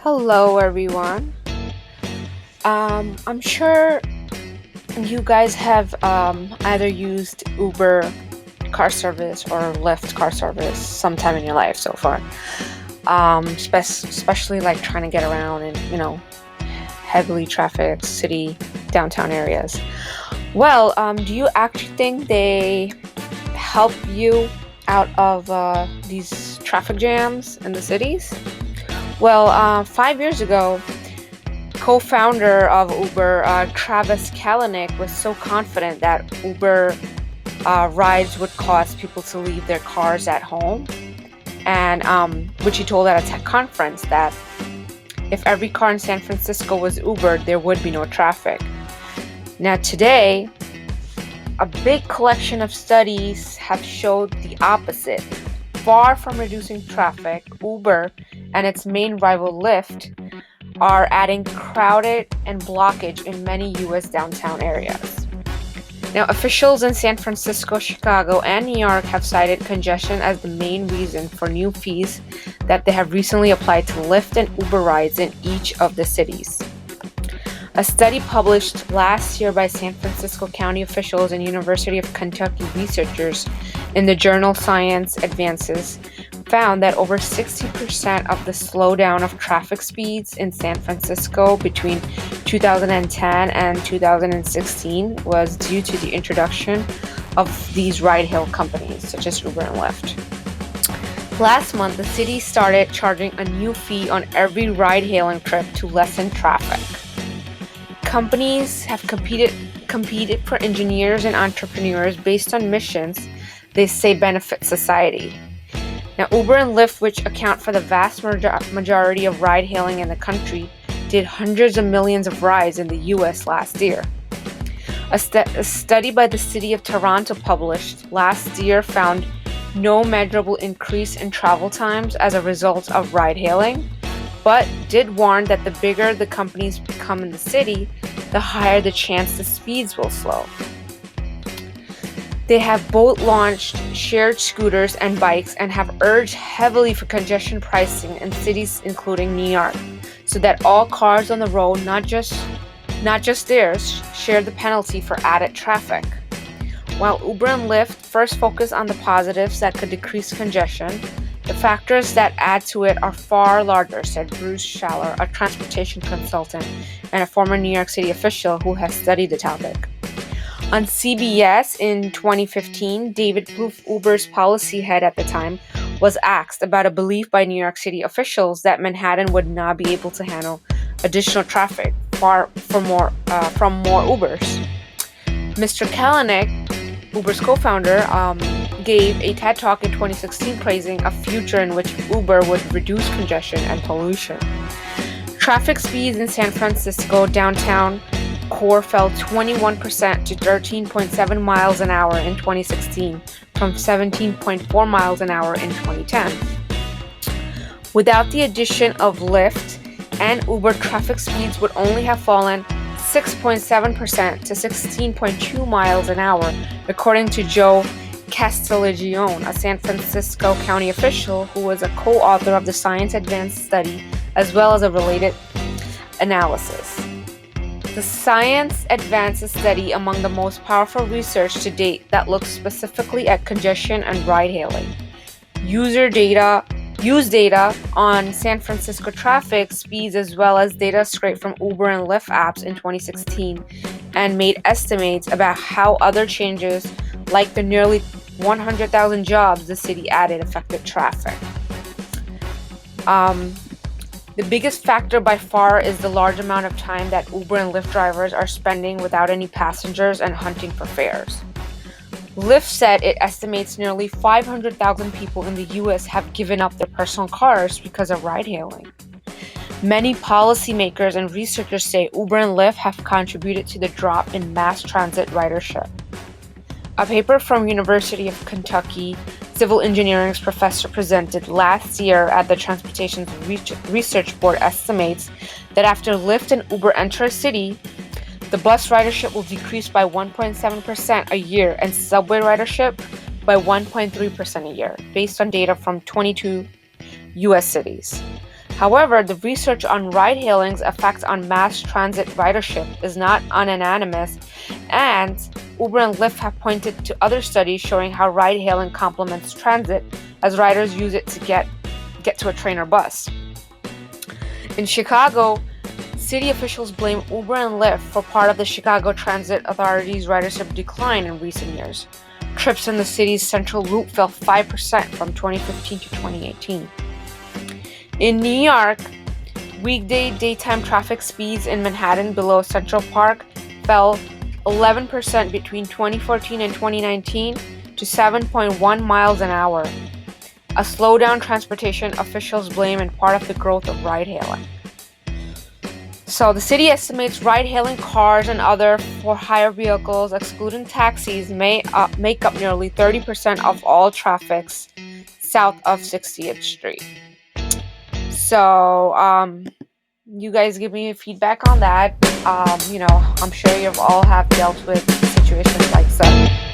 Hello, everyone. I'm sure you guys have either used Uber car service or Lyft car service sometime in your life so far. Especially like trying to get around in, heavily trafficked city downtown areas. Well, do you actually think they help you out of these traffic jams in the cities? Well, 5 years ago, co-founder of Uber, Travis Kalanick, was so confident that Uber rides would cause people to leave their cars at home, and which he told at a tech conference that if every car in San Francisco was Ubered, there would be no traffic. Now, today, a big collection of studies have showed the opposite. Far from reducing traffic, Uber and its main rival Lyft are adding crowded and blockage in many U.S. downtown areas. Now, officials in San Francisco, Chicago, and New York have cited congestion as the main reason for new fees that they have recently applied to Lyft and Uber rides in each of the cities. A study published last year by San Francisco County officials and University of Kentucky researchers in the journal Science Advances found that over 60% of the slowdown of traffic speeds in San Francisco between 2010 and 2016 was due to the introduction of these ride-hail companies such as Uber and Lyft. Last month, the city started charging a new fee on every ride-hailing trip to lessen traffic. Companies have competed for engineers and entrepreneurs based on missions they say benefit society. Now, Uber and Lyft, which account for the vast majority of ride-hailing in the country, did hundreds of millions of rides in the U.S. last year. A study by the city of Toronto published last year found no measurable increase in travel times as a result of ride-hailing, but did warn that the bigger the companies become in the city, the higher the chance the speeds will slow. They have both launched shared scooters and bikes and have urged heavily for congestion pricing in cities including New York, so that all cars on the road, not just theirs, share the penalty for added traffic. While Uber and Lyft first focus on the positives that could decrease congestion, the factors that add to it are far larger, said Bruce Schaller, a transportation consultant and a former New York City official who has studied the topic. On CBS in 2015, David Plouffe, Uber's policy head at the time, was asked about a belief by New York City officials that Manhattan would not be able to handle additional traffic from more Ubers. Mr. Kalanick, Uber's co-founder, gave a TED Talk in 2016 praising a future in which Uber would reduce congestion and pollution. Traffic speeds in San Francisco downtown core fell 21% to 13.7 miles an hour in 2016 from 17.4 miles an hour in 2010. Without the addition of Lyft and Uber, traffic speeds would only have fallen 6.7% to 16.2 miles an hour, according to Joe Castiglione, a San Francisco County official who was a co-author of the Science Advanced study as well as a related analysis. The Science Advances study among the most powerful research to date that looks specifically at congestion and ride-hailing. Used data on San Francisco traffic speeds as well as data scraped from Uber and Lyft apps in 2016 and made estimates about how other changes like the nearly 100,000 jobs the city added affected traffic. The biggest factor by far is the large amount of time that Uber and Lyft drivers are spending without any passengers and hunting for fares. Lyft said it estimates nearly 500,000 people in the U.S. have given up their personal cars because of ride-hailing. Many policymakers and researchers say Uber and Lyft have contributed to the drop in mass transit ridership. A paper from University of Kentucky Civil Engineering's professor presented last year at the Transportation Research Board estimates that after Lyft and Uber enter a city, the bus ridership will decrease by 1.7% a year and subway ridership by 1.3% a year, based on data from 22 U.S. cities. However, the research on ride-hailing's effects on mass transit ridership is not unanimous, and Uber and Lyft have pointed to other studies showing how ride-hailing complements transit as riders use it to get to a train or bus. In Chicago, city officials blame Uber and Lyft for part of the Chicago Transit Authority's ridership decline in recent years. Trips in the city's central loop fell 5% from 2015 to 2018. In New York, weekday daytime traffic speeds in Manhattan below Central Park fell 11% between 2014 and 2019 to 7.1 miles an hour. A slowdown transportation officials blame in part of the growth of ride-hailing. So the city estimates ride-hailing cars and other for-hire vehicles, excluding taxis, may make up nearly 30% of all traffics south of 60th Street. So, you guys give me feedback on that. I'm sure you all have dealt with situations like that.